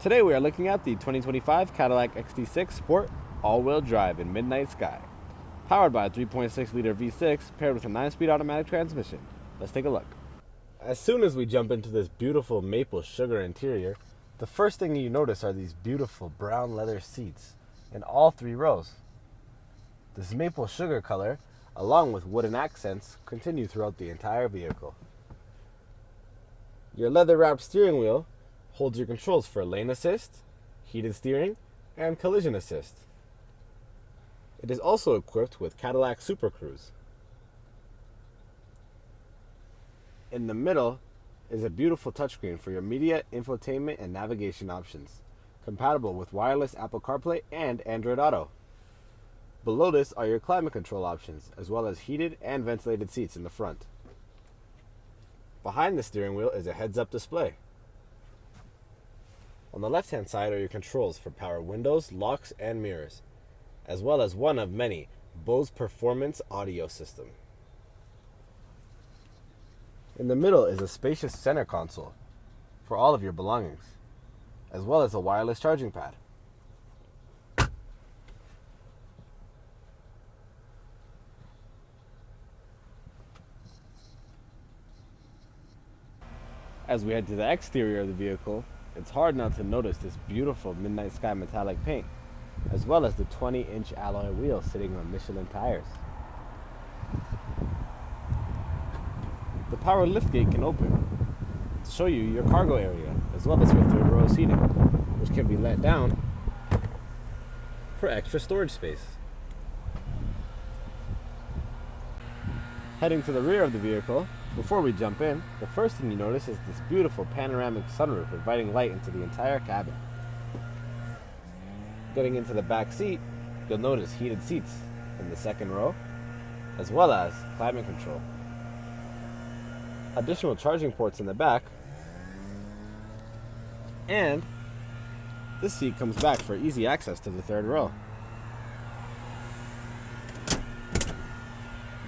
Today we are looking at the 2025 Cadillac XT6 Sport all-wheel drive in midnight sky. Powered by a 3.6-liter V6 paired with a 9-speed automatic transmission. Let's take a look. As soon as we jump into this beautiful maple sugar interior, the first thing you notice are these beautiful brown leather seats in all three rows. This maple sugar color, along with wooden accents, continue throughout the entire vehicle. Your leather-wrapped steering wheel holds your controls for lane assist, heated steering, and collision assist. It is also equipped with Cadillac Super Cruise. In the middle is a beautiful touchscreen for your media, infotainment, and navigation options, compatible with wireless Apple CarPlay and Android Auto. Below this are your climate control options, as well as heated and ventilated seats in the front. Behind the steering wheel is a heads-up display. On the left-hand side are your controls for power windows, locks, and mirrors, as well as one of many Bose Performance audio system. In the middle is a spacious center console for all of your belongings, as well as a wireless charging pad. As we head to the exterior of the vehicle, it's hard not to notice this beautiful midnight sky metallic paint, as well as the 20-inch alloy wheels sitting on Michelin tires. The power liftgate can open to show you your cargo area, as well as your third row seating, which can be let down for extra storage space. Heading to the rear of the vehicle, before we jump in, the first thing you notice is this beautiful panoramic sunroof inviting light into the entire cabin. Getting into the back seat, you'll notice heated seats in the second row, as well as climate control. Additional charging ports in the back, and this seat comes back for easy access to the third row.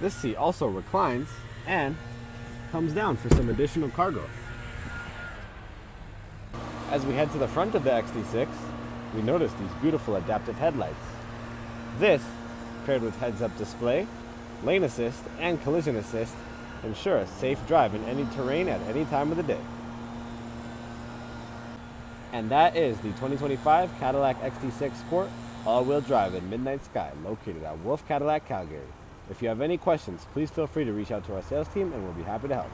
This seat also reclines and comes down for some additional cargo. As we head to the front of the XT6, we notice these beautiful adaptive headlights. This, paired with heads-up display, lane assist, and collision assist, ensure a safe drive in any terrain at any time of the day. And that is the 2025 Cadillac XT6 Sport all-wheel drive in midnight sky, located at Wolfe, Cadillac, Calgary. If you have any questions, please feel free to reach out to our sales team and we'll be happy to help.